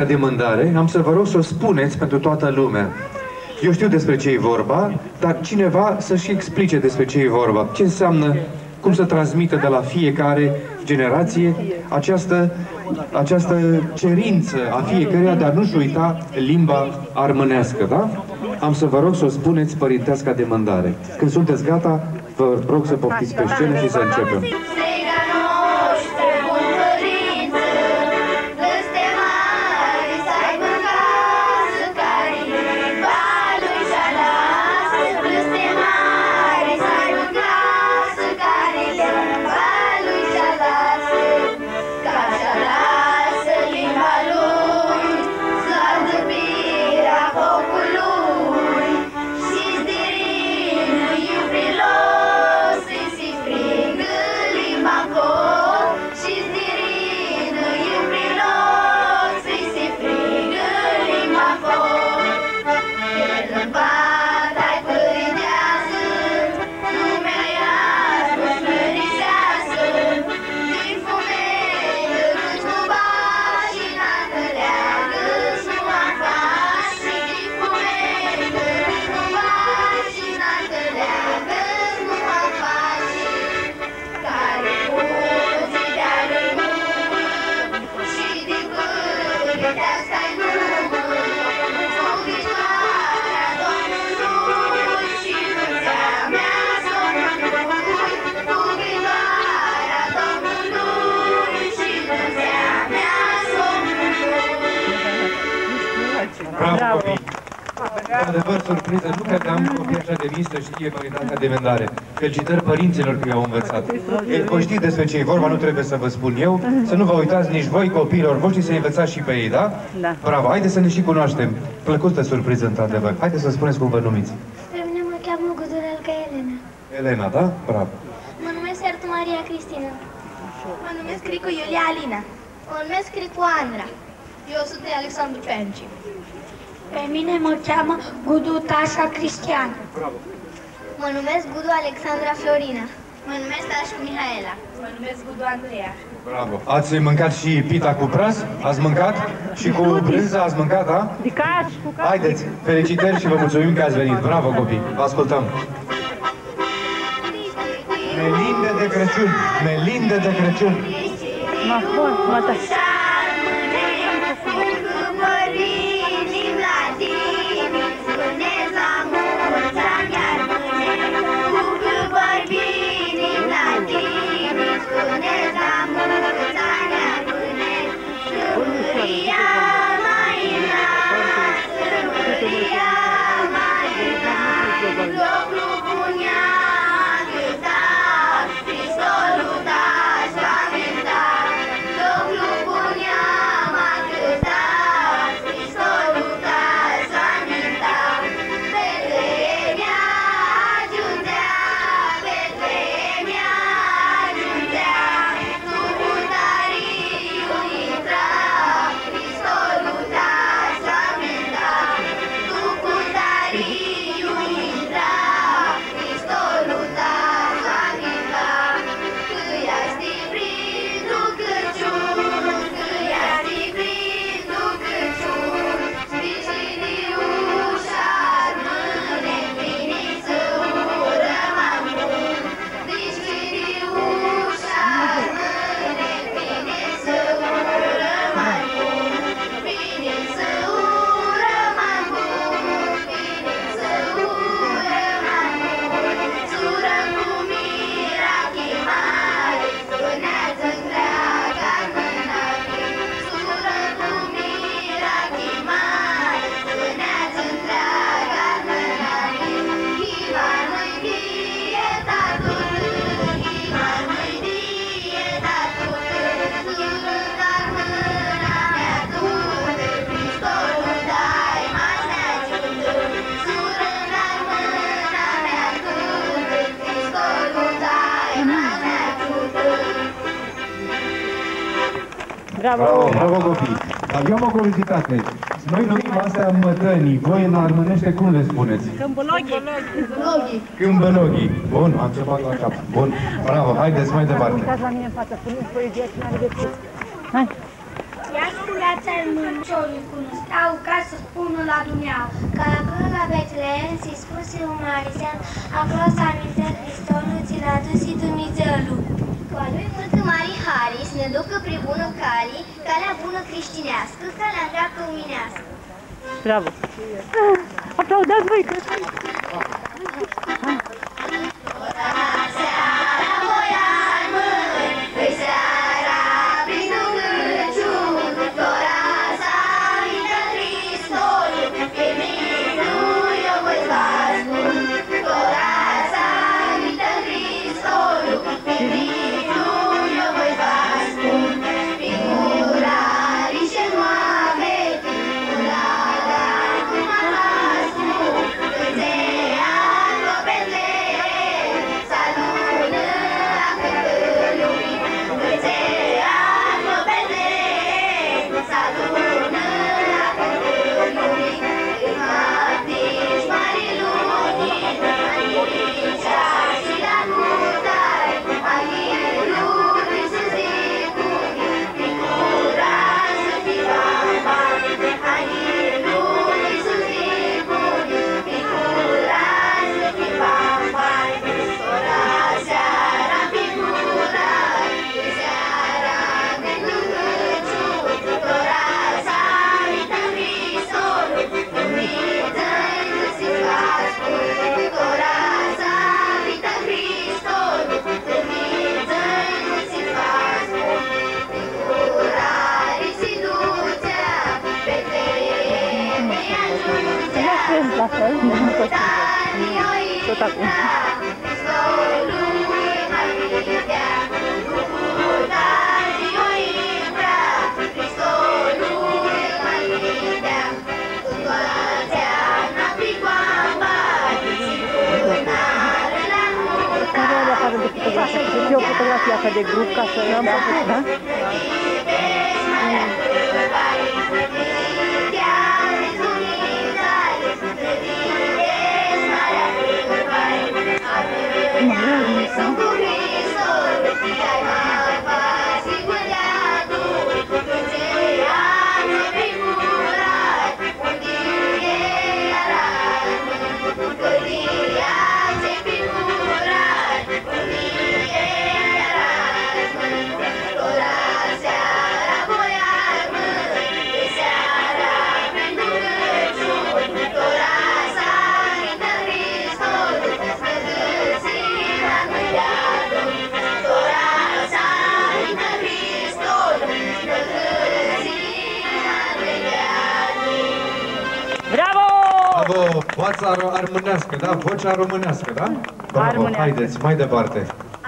de mândare, am să vă rog să o spuneți pentru toată lumea. Eu știu despre ce e vorba, dar cineva să-și explice despre ce e vorba. Ce înseamnă, cum să transmită de la fiecare generație această cerință a fiecăruia de a nu-și uita limba armânească, da? Am să vă rog să o spuneți părinteasca de mândare. Când sunteți gata, vă rog să poftiți pe scenă și să începem. Bravo, copii! Adevăr, surpriză, nu credeam copii așa de mici să știe părinteasca de mândare. Felicitări părinților că i-au învățat. Voi știți despre ce e vorba, nu trebuie să vă spun eu. Să nu vă uitați nici voi, copiilor voștri, să învățați și pe ei, da? Da. Bravo, haideți să ne și cunoaștem. Plăcută surpriză, într-adevăr. Haideți să spuneți cum vă numiți. Pe mine mă cheamă Gudurelca Elena. Elena, da? Bravo. Mă numesc Sertu Maria Cristina. Mă numesc Cricu Iulia Alina. Mă numesc Cricu Andra. Eu sunt Alexandru Penci. Pe mine mă cheamă Gudu Tașa Cristian. Bravo. Mă numesc Gudu Alexandra Florina. Mă numesc Tașcu Mihaela. Mă numesc Gudu Andreea. Bravo. Ați mâncat și pita cu pras? Ați mâncat? Și cu brânză ați mâncat, da? Haideți, felicitări și vă mulțumim că ați venit. Bravo, copii. Vă ascultăm. Melinde de Crăciun. Melinde de Crăciun. Bravo! Bravo, copii! Dar eu am o curiozitate. Noi numim astea mătănii. Voi în armânește cum le spuneți? Câmbăloghi. Câmbăloghi. Bun, am început la cap. Bun, bravo, haideți mai departe. Uitați la mine în față, puneți poezia și n-are de spus. Hai! Ea spunea viața munciorului cunoscau ca să spună la Dumnezeu. Că acolo la Betlehem se spuse un marisean, acolo s-a amintit Hristonul, ți l-a dus și Dumnezeul. Cu a lui multă mari hari să ne ducă pri bună cali, calea bună creștinească, calea îndreaptă omenească. Bravo! Aplaudați voi, că... La fel, tot acum. Eu fotografia asta de grup ca să am făcut, da? Voața armânească, da? Vocea românească, da? Bravo, haideți, mai departe.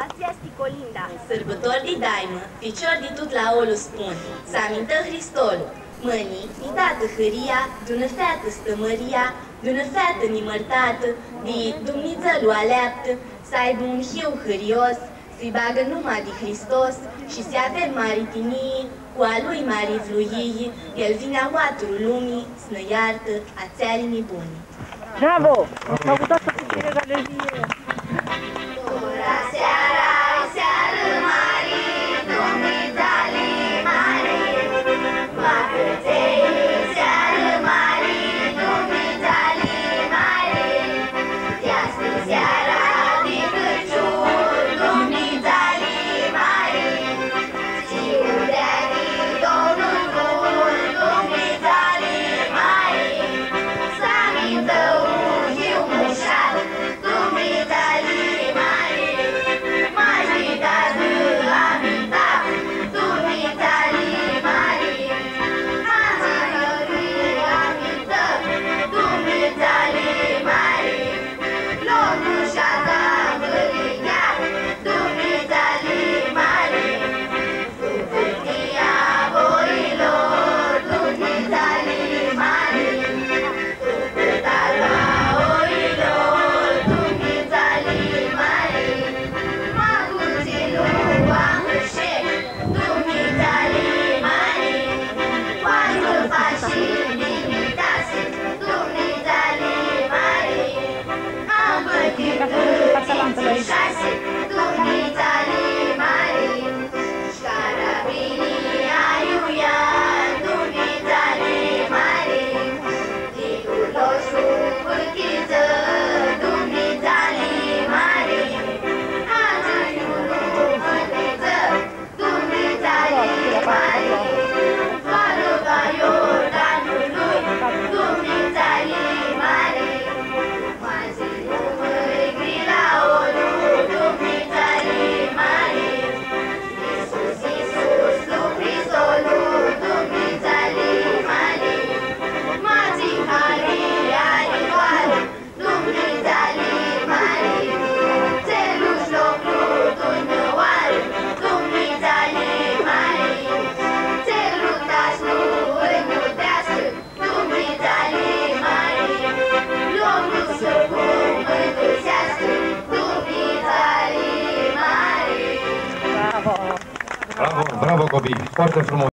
Azi este Colinda, sărbători de daimă, picior de tot la olu spun, să amintă Hristolul. Mâinii, ni dată hâria, de-una fetă stămăria, de-una fetă nimărtată, de Dumnezeul aleaptă, să aibă un hiu hârios, să-i bagă numai de Hristos și să avem mari tinii, cu a lui mari vluii, el vine a oaturul lumii, să ne iartă a țarii nebunii. Bravo! S-a avut asta cu tine, galerie! Ora seara, seară mari, Dumnezali mari, Macăței, seară mari, Dumnezali mari, Tească seara de Crăciun, Dumnezali mari, Ciudea-i Domnul bun, Dumnezali mari, să amintă un hiu mușat, Dumnezali copii. Foarte frumos.